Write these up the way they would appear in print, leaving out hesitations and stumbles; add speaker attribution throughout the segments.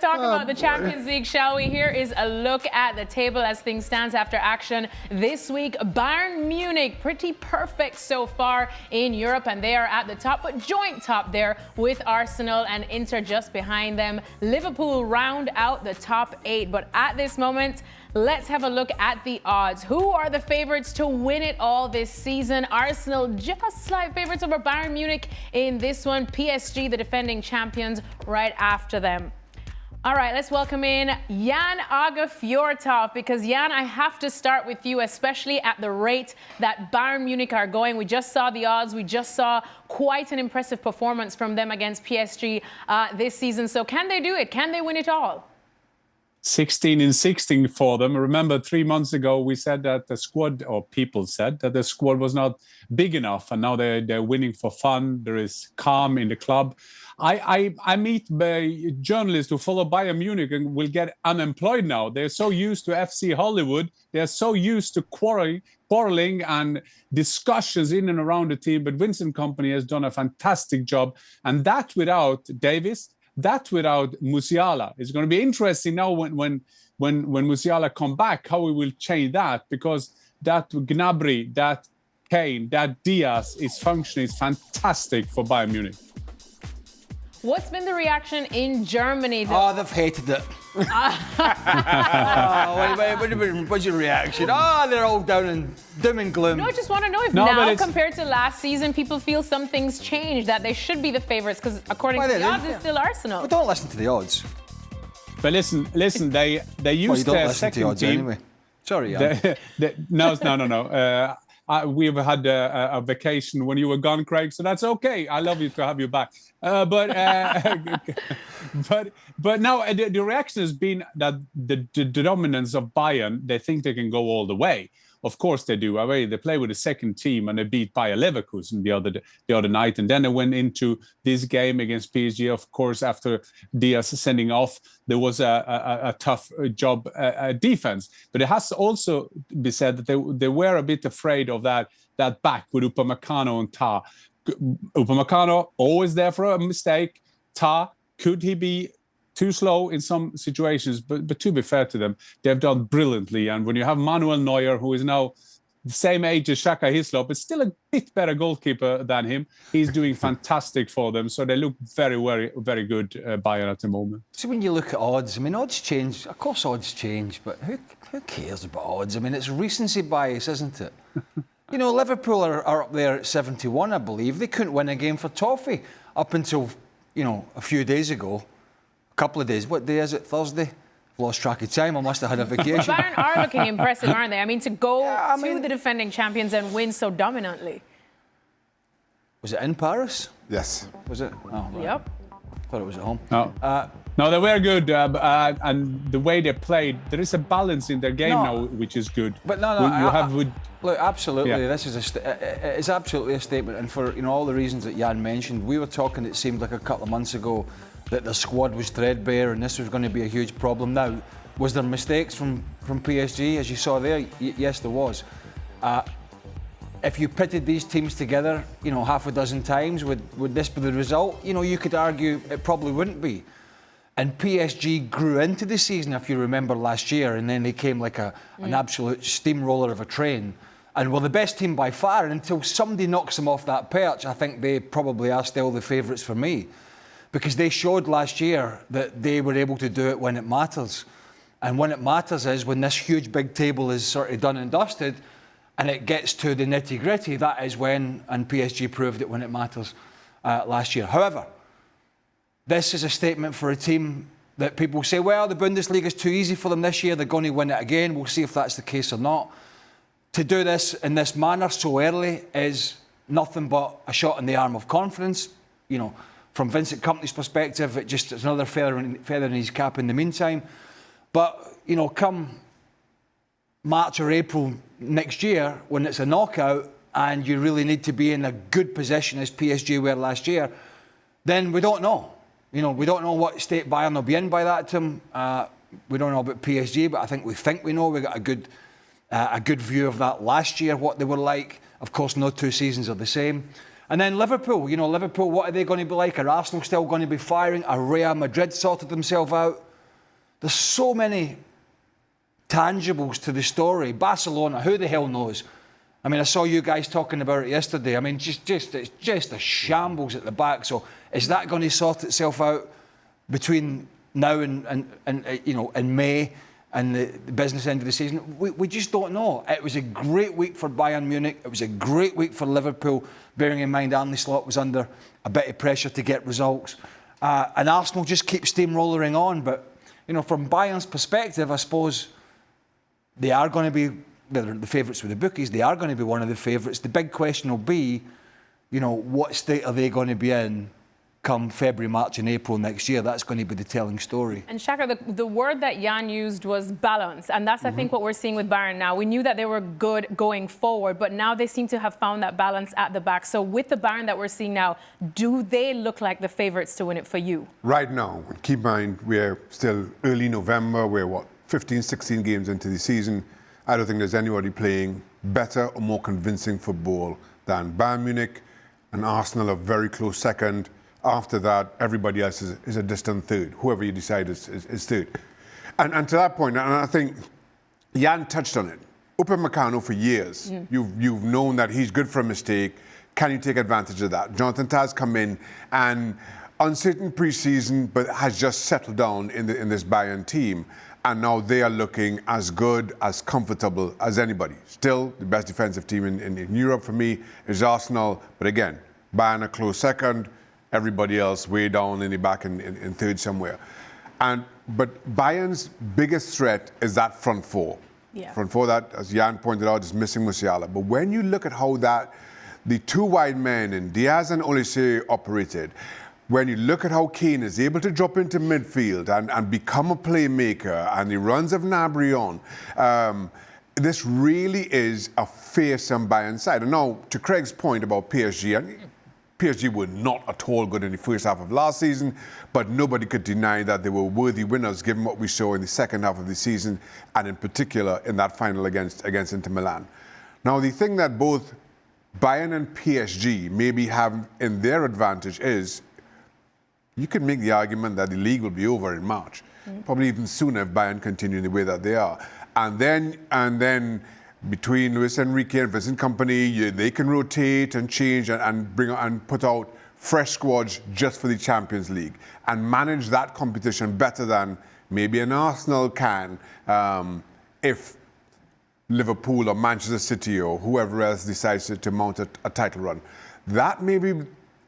Speaker 1: let's talk about the Champions League, shall we? Here is a look at the table as things stand after action this week. Bayern Munich, pretty perfect so far in Europe, and they are at the top, but joint top there with Arsenal and Inter just behind them. Liverpool round out the top 8, but at this moment, let's have a look at the odds. Who are the favourites to win it all this season? Arsenal just slight favourites over Bayern Munich in this one. PSG, the defending champions, right after them. All right, let's welcome in Jan Aage Fjortoft, because Jan, I have to start with you, especially at the rate that Bayern Munich are going. We just saw the odds. We just saw quite an impressive performance from them against PSG this season. So can they do it? Can they win it all?
Speaker 2: 16-16 for them. Remember, 3 months ago, we said that the squad, or people said that the squad was not big enough, and now they're winning for fun. There is calm in the club. I meet journalists who follow Bayern Munich and will get unemployed now. They're so used to FC Hollywood. They're so used to quarreling and discussions in and around the team. But Vincent Kompany has done a fantastic job. And that without Davis, that without Musiala. It's going to be interesting now when Musiala come back, how we will change that, because that Gnabry, that Kane, that Diaz is functioning, is fantastic for Bayern Munich.
Speaker 1: What's been the reaction in Germany?
Speaker 3: Oh, they've hated it. What's your reaction? They're all down in doom and gloom.
Speaker 1: No, I just want to know if now, compared to last season, people feel something's changed, that they should be the favourites, because according to the odds, it's still Arsenal.
Speaker 3: But don't listen to the odds.
Speaker 2: But listen, they used their second team.
Speaker 3: Anyway. Sorry, Jan.
Speaker 2: No. We've had a vacation when you were gone, Craig, so that's okay. I love you to have you back. But now the reaction has been that the dominance of Bayern, they think they can go all the way. Of course they do. They play with the second team and they beat Bayer Leverkusen the other night. And then they went into this game against PSG. Of course, after Diaz sending off, there was a tough job defense. But it has to also be said that they were a bit afraid of that back with Upamecano and Tah. Upamecano always there for a mistake. Tah, could he be too slow in some situations? But to be fair to them, they've done brilliantly. And when you have Manuel Neuer, who is now the same age as Shaka Hislop, it's still a bit better goalkeeper than him. He's doing fantastic for them. So they look very, very, very good, Bayern, at the moment.
Speaker 3: So when you look at odds, odds change. Of course odds change, but who cares about odds? It's recency bias, isn't it? Liverpool are up there at 71, I believe. They couldn't win a game for toffee up until, a few days ago. Couple of days. What day is it? Thursday? Lost track of time. I must have had a vacation.
Speaker 1: Bayern are looking impressive, aren't they? To go to the defending champions and win so dominantly.
Speaker 3: Was it in Paris?
Speaker 4: Yes.
Speaker 3: Was it? Oh, right.
Speaker 1: Yep.
Speaker 3: Thought it was at home.
Speaker 2: No, they were good, and the way they played, there is a balance in their game now, which is good.
Speaker 3: But look, absolutely, this is it's absolutely a statement, and for all the reasons that Jan mentioned, we were talking. It seemed like a couple of months ago that the squad was threadbare and this was going to be a huge problem. Now, was there mistakes from PSG, as you saw there? Yes, there was. If you pitted these teams together, half a dozen times, would this be the result? You could argue it probably wouldn't be. And PSG grew into the season, if you remember, last year, and then they came like an absolute steamroller of a train. And were the best team by far, and until somebody knocks them off that perch, I think they probably are still the favourites for me. Because they showed last year that they were able to do it when it matters. And when it matters is when this huge big table is sort of done and dusted and it gets to the nitty-gritty, that is when, and PSG proved it when it matters last year. However, this is a statement for a team that people say, well, the Bundesliga is too easy for them this year, they're going to win it again. We'll see if that's the case or not. To do this in this manner so early is nothing but a shot in the arm of confidence. From Vincent Kompany's perspective, it's another feather in his cap in the meantime. But, come March or April next year, when it's a knockout and you really need to be in a good position as PSG were last year, then we don't know. We don't know what state Bayern will be in by that time. We don't know about PSG, but I think we know. We got a good view of that last year, what they were like. Of course, no two seasons are the same. And then Liverpool, what are they going to be like? Are Arsenal still going to be firing? Are Real Madrid sorted themselves out? there's so many tangibles to the story. Barcelona, who the hell knows? I mean, I saw you guys talking about it yesterday. I mean, it's just a shambles at the back. So is that going to sort itself out between now and you know, in May and the business end of the season? We just don't know. It was a great week for Bayern Munich. It was a great week for Liverpool, bearing in mind Hislop was under a bit of pressure to get results. And Arsenal just keep steamrolling on. But, you know, from Bayern's perspective, I suppose they are going to be, they're the favourites with the bookies, they are going to be one of the favourites. The big question will be, you know, what state are they going to be in come February, March and April next year? That's going to be the telling story.
Speaker 1: And Shaka, the word that Jan used was balance. And that's, I think, what we're seeing with Bayern now. We knew that they were good going forward, but now they seem to have found that balance at the back. So with the Bayern that we're seeing now, do they look like the favourites to win it for you?
Speaker 4: Right now, keep in mind, we're still early November. We're, 15, 16 games into the season. I don't think there's anybody playing better or more convincing football than Bayern Munich, and Arsenal a very close second. After that, everybody else is a distant third. Whoever you decide is third. And to that point, and I think Jan touched on it, Upamecano for years, you've known that he's good for a mistake. Can you take advantage of that? Jonathan Tah's come in and uncertain pre-season, but has just settled down in this Bayern team. And now they are looking as good, as comfortable as anybody. Still, the best defensive team in Europe for me is Arsenal. But again, Bayern a close second. Everybody else way down in the back in third somewhere. But Bayern's biggest threat is that front four.
Speaker 1: Yeah.
Speaker 4: Front four that, as Jan pointed out, is missing Musiala. But when you look at how the two wide men in Diaz and Olise operated, when you look at how Kane is able to drop into midfield and become a playmaker, and the runs of Gnabry on, this really is a fearsome Bayern side. And now, to Craig's point about PSG, and PSG were not at all good in the first half of last season, but nobody could deny that they were worthy winners given what we saw in the second half of the season, and in particular in that final against Inter Milan. Now, the thing that both Bayern and PSG maybe have in their advantage is you can make the argument that the league will be over in March, probably even sooner if Bayern continue the way that they are. And then between Luis Enrique and Vincent Kompany, they can rotate and change and bring and put out fresh squads just for the Champions League and manage that competition better than maybe an Arsenal can if Liverpool or Manchester City or whoever else decides to mount a title run. That may be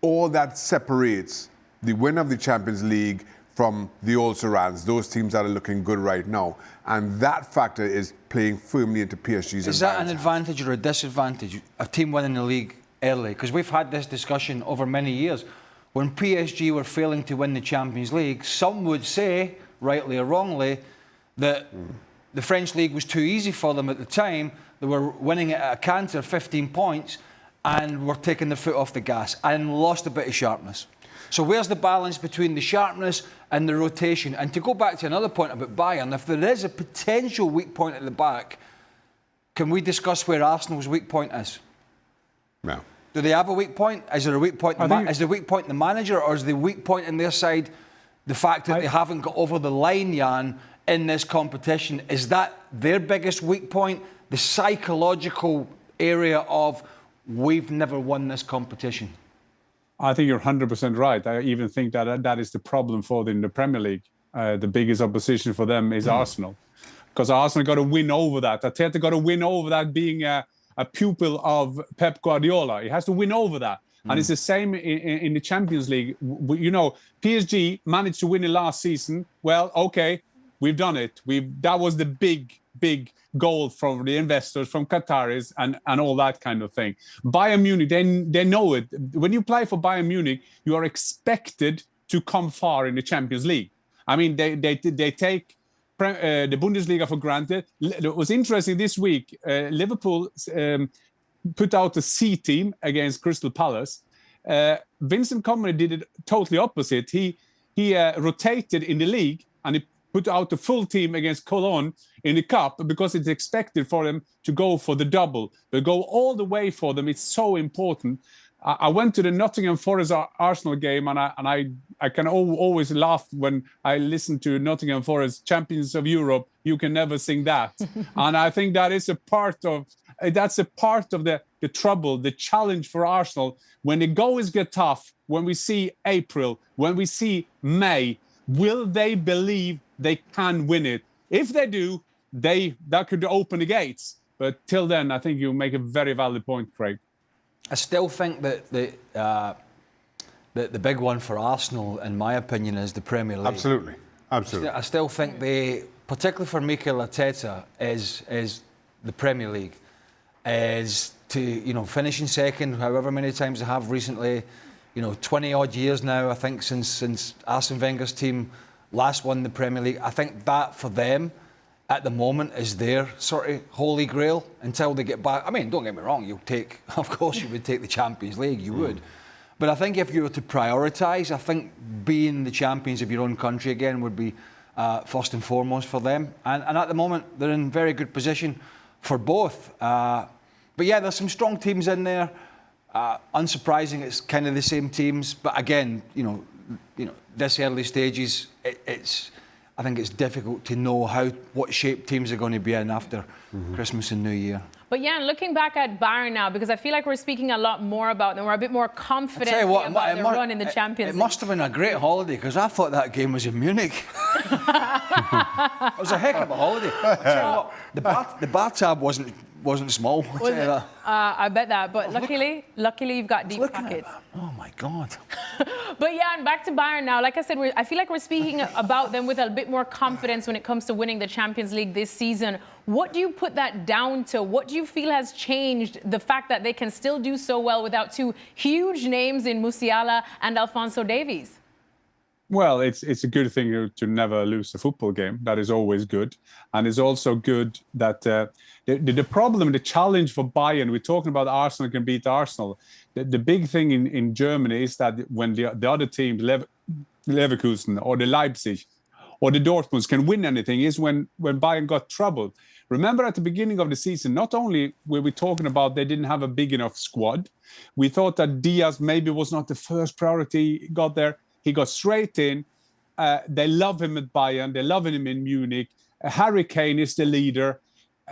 Speaker 4: all that separates the winner of the Champions League from the also-rans, those teams that are looking good right now. And that factor is playing firmly into PSG's.
Speaker 3: Is that an advantage or a disadvantage, a team winning the league early? Because we've had this discussion over many years. When PSG were failing to win the Champions League, some would say, rightly or wrongly, that the French league was too easy for them at the time. They were winning it at a canter, 15 points, and were taking the foot off the gas and lost a bit of sharpness. So where's the balance between the sharpness and the rotation? And to go back to another point about Bayern, if there is a potential weak point at the back, can we discuss where Arsenal's weak point is?
Speaker 4: No.
Speaker 3: Do they have a weak point? Is there a weak point? Is the weak point in the manager, or is the weak point in their side the fact that they haven't got over the line, Jan, in this competition? Is that their biggest weak point? The psychological area of we've never won this competition?
Speaker 2: I think you're 100% right. I even think that is the problem for them in the Premier League. The biggest opposition for them is Arsenal. Because Arsenal got to win over that. Arteta got to win over that being a pupil of Pep Guardiola. He has to win over that. And it's the same in the Champions League. You know, PSG managed to win it last season. Well, okay, we've done it. That was the big goal from the investors, from Qataris, and all that kind of thing. Bayern Munich, they know it. When you play for Bayern Munich, you are expected to come far in the Champions League. I mean, they take the Bundesliga for granted. It was interesting this week. Liverpool put out a C team against Crystal Palace. Vincent Kompany did it totally opposite. He rotated in the league and he put out the full team against Cologne in the cup because it's expected for them to go for the double. They go all the way for them. It's so important. I went to the Nottingham Forest Arsenal game, and I can always laugh when I listen to Nottingham Forest, champions of Europe. You can never sing that, and I think that is a part of the trouble, the challenge for Arsenal when the goals get tough. When we see April, when we see May, will they believe they can win it? If they do, that could open the gates. But till then, I think you make a very valid point, Craig.
Speaker 3: I still think that the big one for Arsenal, in my opinion, is the Premier League.
Speaker 4: Absolutely.
Speaker 3: I still think particularly for Mikel Arteta, is the Premier League. Is to finishing second, however many times they have recently. 20 odd years now, I think, since Arsene Wenger's team last won the Premier League. I think that for them, at the moment, is their sort of holy grail until they get back. I mean, don't get me wrong, of course you would take the Champions League, you would. But I think if you were to prioritise, I think being the champions of your own country again would be first and foremost for them. And at the moment, they're in very good position for both. But yeah, there's some strong teams in there. Unsurprising, it's kind of the same teams. But again, this early stages, I think it's difficult to know what shape teams are going to be in after Christmas and New Year.
Speaker 1: But yeah, looking back at Bayern now, because I feel like we're speaking a lot more about them. We're a bit more confident about their run in the Champions League.
Speaker 3: It must have been a great holiday, because I thought that game was in Munich. It was a heck of a holiday. I tell you what, the bathtub wasn't small.
Speaker 1: I bet that. But luckily you've got deep pockets.
Speaker 3: Oh my God.
Speaker 1: But yeah, and back to Bayern now. Like I said, I feel like we're speaking about them with a bit more confidence when it comes to winning the Champions League this season. What do you put that down to? What do you feel has changed the fact that they can still do so well without two huge names in Musiala and Alphonso Davies?
Speaker 2: Well, it's a good thing to never lose a football game. That is always good. And it's also good that the problem, the challenge for Bayern, we're talking about Arsenal can beat Arsenal. The big thing in Germany is that when the other team, Leverkusen or the Leipzig or the Dortmunds can win anything is when Bayern got troubled. Remember at the beginning of the season, not only were we talking about they didn't have a big enough squad, we thought that Diaz maybe was not the first priority he got there. He got straight in. They love him at Bayern. They love him in Munich. Harry Kane is the leader.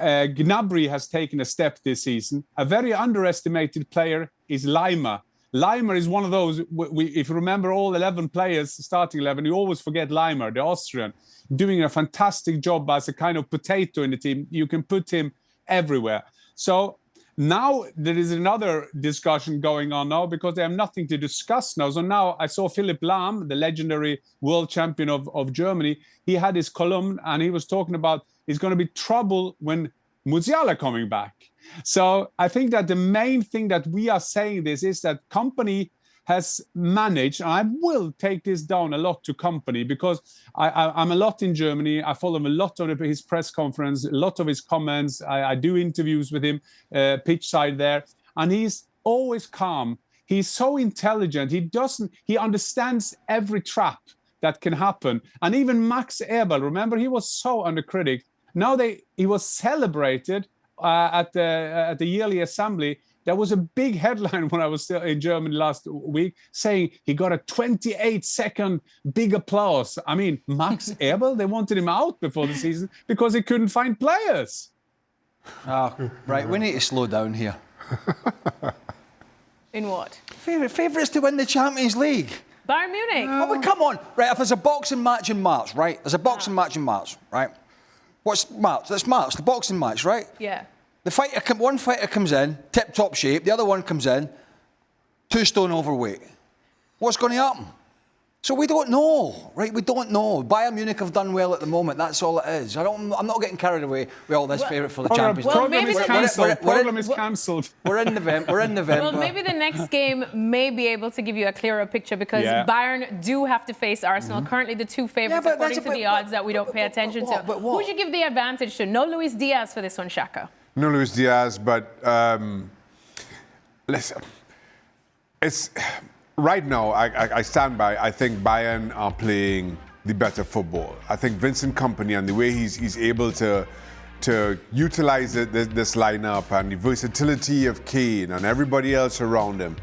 Speaker 2: Gnabry has taken a step this season. A very underestimated player is Laimer. Laimer is one of those, if you remember all 11 players, starting 11, you always forget Laimer, the Austrian, doing a fantastic job as a kind of potato in the team. You can put him everywhere. So now there is another discussion going on now because they have nothing to discuss now. So now I saw Philipp Lahm, the legendary world champion of Germany. He had his column and he was talking about it's going to be trouble when Musiala coming back. So I think that the main thing that we are saying this is that Kompany has managed, and I will take this down a lot to Kompany because I'm a lot in Germany. I follow him a lot of his press conference, a lot of his comments. I do interviews with him, pitch side there, and he's always calm. He's so intelligent. He understands every trap that can happen. And even Max Eberl, remember, he was so under critic. Now he was celebrated at the yearly assembly. There was a big headline when I was still in Germany last week saying he got a 28-second big applause. I mean, Max Eberl, they wanted him out before the season because he couldn't find players.
Speaker 3: Oh, right, we need to slow down here.
Speaker 1: In what?
Speaker 3: Favourites to win the Champions League.
Speaker 1: Bayern Munich.
Speaker 3: Oh, but come on. Right, if there's a boxing match in March, right? There's a boxing match in March, right? What's March? That's March, the boxing match, right?
Speaker 1: Yeah.
Speaker 3: One fighter comes in, tip-top shape. The other one comes in, 2 stone overweight. What's going to happen? So we don't know, right? We don't know. Bayern Munich have done well at the moment. That's all it is. I'm not getting carried away with all this favourite for the Champions League.
Speaker 2: Program is cancelled. Program is cancelled.
Speaker 3: We're in November.
Speaker 1: Well, maybe the next game may be able to give you a clearer picture because Bayern do have to face Arsenal. Currently, the two favourites according to the odds that we don't pay attention to. Who would you give the advantage to? No Luis Diaz for this one, Shaka.
Speaker 4: No Luis Diaz, but listen, it's right now. I stand by. I think Bayern are playing the better football. I think Vincent Kompany and the way he's able to utilize this lineup and the versatility of Kane and everybody else around him.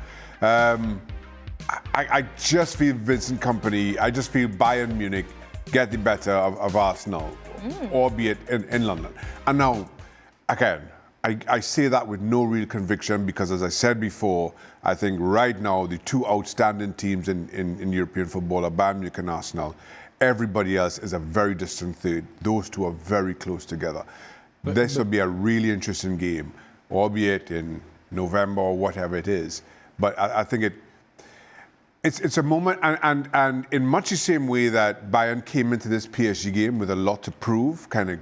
Speaker 4: I just feel Vincent Kompany, I just feel Bayern Munich get the better of Arsenal, albeit in London. And now, again, I say that with no real conviction because, as I said before, I think right now the two outstanding teams in European football are Bayern Munich and Arsenal. Everybody else is a very distant third. Those two are very close together. This will be a really interesting game, albeit in November or whatever it is. But I think it's a moment, and in much the same way that Bayern came into this PSG game with a lot to prove, kind of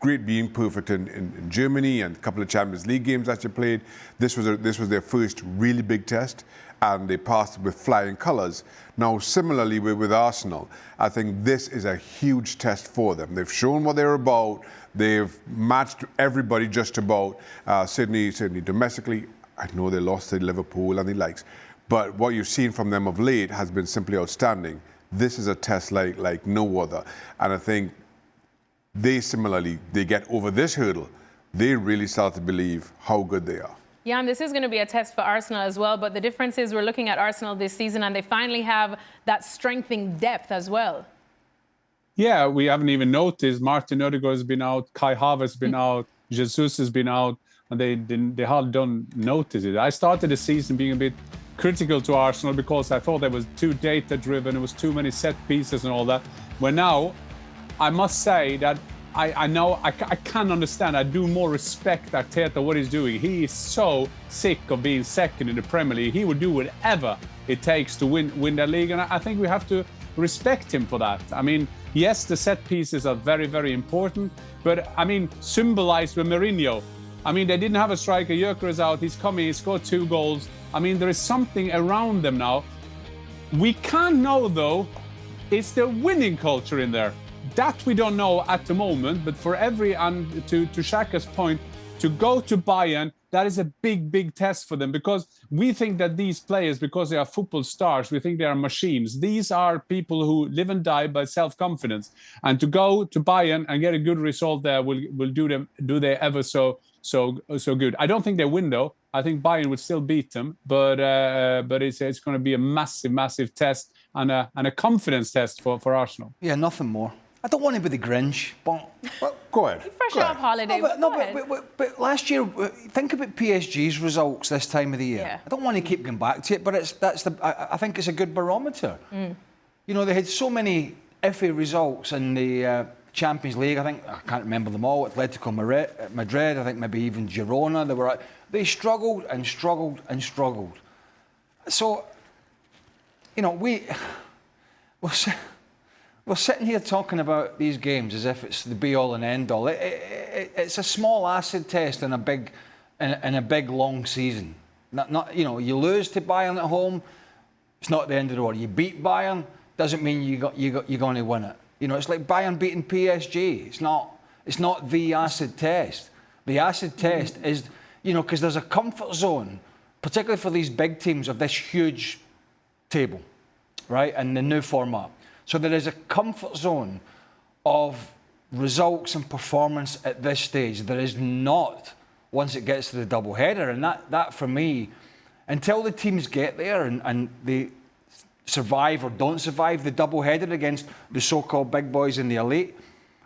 Speaker 4: great being perfect in Germany and a couple of Champions League games that you played. This was their first really big test, and they passed with flying colours. Now, similarly with Arsenal, I think this is a huge test for them. They've shown what they're about. They've matched everybody just about. Certainly domestically, I know they lost to Liverpool and the likes, but what you've seen from them of late has been simply outstanding. This is a test like no other, and I think they get over this hurdle, they really start to believe how good they are.
Speaker 1: Yeah, and this is going to be a test for Arsenal as well, but the difference is we're looking at Arsenal this season and they finally have that strengthening depth as well.
Speaker 2: Yeah, we haven't even noticed. Martin Odegaard has been out, Kai Havertz has been out, Jesus has been out, and they hardly don't notice it. I started the season being a bit critical to Arsenal because I thought they was too data-driven, it was too many set pieces and all that. Where now, I must say that I know I can understand. I do more respect Arteta, what he's doing. He is so sick of being second in the Premier League. He will do whatever it takes to win that league, and I think we have to respect him for that. I mean, yes, the set pieces are very, very important, but I mean, symbolized with Mourinho. I mean, they didn't have a striker. Jurker is out. He's coming. He scored 2 goals. I mean, there is something around them now. We can't know, though, is there winning culture in there? That we don't know at the moment, but for and to Shaka's point, to go to Bayern, that is a big, big test for them because we think that these players, because they are football stars, we think they are machines. These are people who live and die by self-confidence. And to go to Bayern and get a good result there will do they ever so good. I don't think they win though. I think Bayern would still beat them, but it's going to be a massive, massive test and a confidence test for Arsenal.
Speaker 3: Yeah, nothing more. I don't want to be the Grinch, but
Speaker 4: Well, go ahead.
Speaker 1: Fresh off holiday.
Speaker 3: But last year, think about PSG's results this time of the year.
Speaker 1: Yeah.
Speaker 3: I don't want to keep going back to it, but I think it's a good barometer. You know, they had so many iffy results in the Champions League. I can't remember them all. Atletico Madrid, I think maybe even Girona. They struggled and struggled and struggled. So, you know, we're sitting here talking about these games as if it's the be-all and end-all. It's a small acid test in a big long season. Not you know, you lose to Bayern at home, it's not the end of the world. You beat Bayern, doesn't mean you're going to win it. You know, it's like Bayern beating PSG. It's not the acid test. The acid test is, you know, because there's a comfort zone, particularly for these big teams of this huge table, right, and the new format. So there is a comfort zone of results and performance at this stage. There is not once it gets to the double header, and that for me, until the teams get there and they survive or don't survive the double header against the so-called big boys in the elite,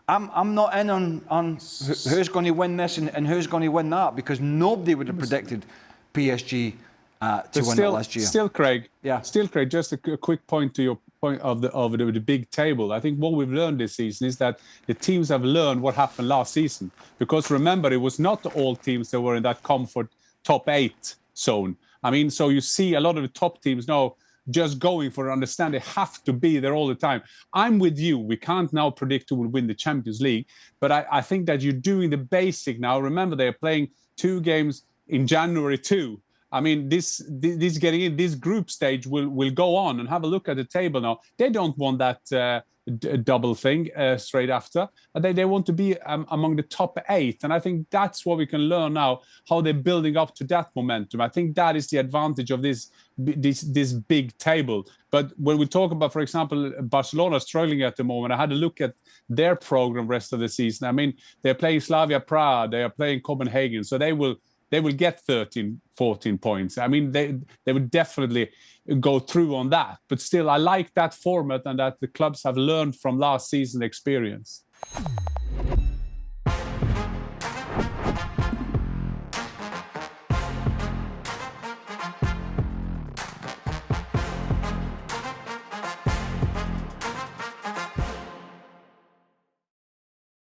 Speaker 3: I'm not in on who's going to win this and who's going to win that, because nobody would have predicted PSG to win it last year.
Speaker 2: Still, Craig.
Speaker 3: Yeah.
Speaker 2: Still, Craig. Just a quick point to your point of the big table. I think what we've learned this season is that the teams have learned what happened last season. Because remember, it was not all teams that were in that comfort top 8 zone. I mean, so you see a lot of the top teams now just going for it, understand they have to be there all the time. I'm with you. We can't now predict who will win the Champions League, but I think that you're doing the basic now. Remember, they're playing 2 games in January too. I mean, this getting in this group stage will go on, and have a look at the table now. They don't want that double thing straight after. They want to be among the top 8, and I think that's what we can learn now, how they're building up to that momentum. I think that is the advantage of this big table. But when we talk about, for example, Barcelona struggling at the moment, I had a look at their program rest of the season. I mean, they're playing Slavia Prague, they are playing Copenhagen, so they will they will get 13, 14 points. I mean, they would definitely go through on that. But still, I like that format and that the clubs have learned from last season's experience.